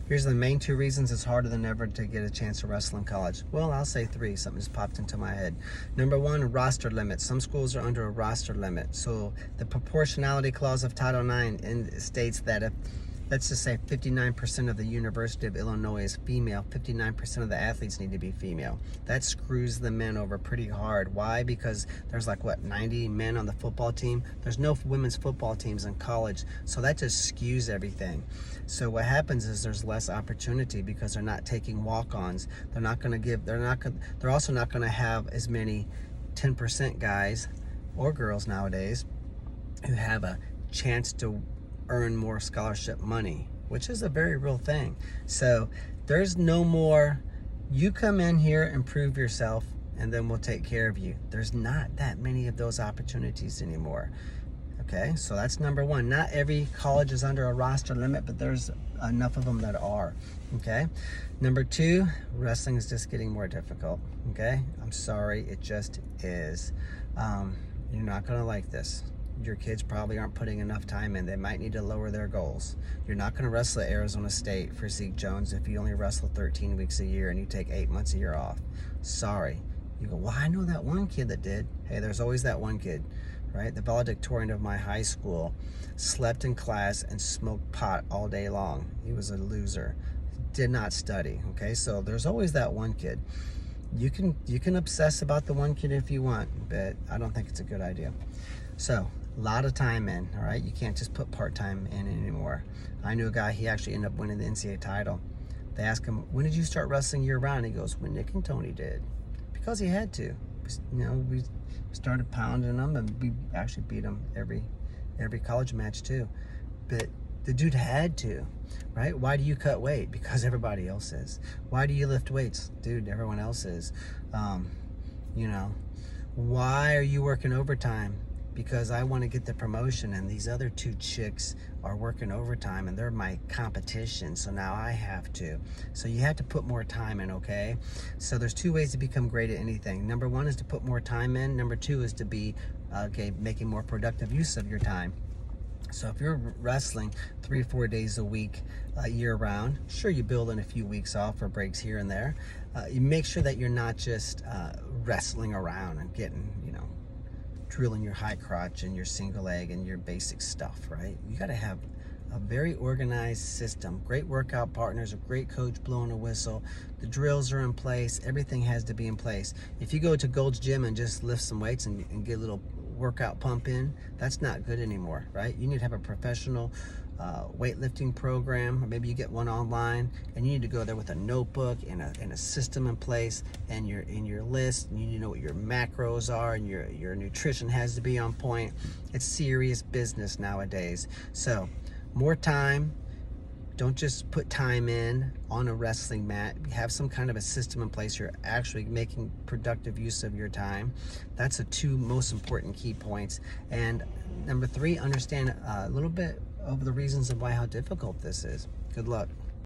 Here's the main two reasons it's harder than ever to get a chance to wrestle in college. Well, I'll say three. Something just popped into my head. Number one, roster limit. Some schools are under a roster limit. So the proportionality clause of Title IX states that if, let's just say 59% of the University of Illinois is female, 59% of the athletes need to be female. That screws the men over pretty hard. Why? Because there's like, what, 90 men on the football team? There's no women's football teams in college, so that just skews everything. So what happens is there's less opportunity because they're not taking walk-ons. They're also not gonna have as many 10% guys or girls nowadays who have a chance to earn more scholarship money, which is a very real thing. So there's no more, you come in here and prove yourself and then we'll take care of you. There's not that many of those opportunities anymore. Okay, so that's number one. Not every college is under a roster limit, but there's enough of them that are. Okay, number two, wrestling is just getting more difficult. Okay, I'm sorry, it just is. You're not gonna like this. Your kids probably aren't putting enough time in. They might need to lower their goals. You're not going to wrestle at Arizona State for Zeke Jones if you only wrestle 13 weeks a year and you take 8 months a year off. Sorry. You go, well, I know that one kid that did. Hey, there's always that one kid, right? The valedictorian of my high school slept in class and smoked pot all day long. He was a loser. Did not study, okay? So there's always that one kid. You can obsess about the one kid if you want, but I don't think it's a good idea. So, a lot of time in, all right? You can't just put part-time in anymore. I knew a guy, he actually ended up winning the NCAA title. They asked him, when did you start wrestling year-round? He goes, when Nick and Tony did. Because he had to. You know, we started pounding them, and we actually beat them every college match too. But the dude had to, right? Why do you cut weight? Because everybody else is. Why do you lift weights? Dude, everyone else is. You know, why are you working overtime? Because I want to get the promotion and these other two chicks are working overtime and they're my competition, so now I have to. So you have to put more time in, okay? So there's two ways to become great at anything. Number one is to put more time in. Number two is to be making more productive use of your time. So if you're wrestling 3 or 4 days a week, year round, sure, you build in a few weeks off or breaks here and there. You make sure that you're not just wrestling around and getting, you know, drilling your high crotch and your single leg and your basic stuff, right? You got to have a very organized system, great workout partners, a great coach blowing a whistle, the drills are in place, everything has to be in place. If you go to Gold's Gym and just lift some weights and get a little workout pump in, that's not good anymore, right? You need to have a professional weightlifting program, or maybe you get one online, and you need to go there with a notebook and a system in place, and your list, and you need to know what your macros are, and your nutrition has to be on point. It's serious business nowadays. So more time. Don't just put time in on a wrestling mat. Have some kind of a system in place. You're actually making productive use of your time. That's the two most important key points. And number three, understand a little bit of the reasons of how difficult this is. Good luck.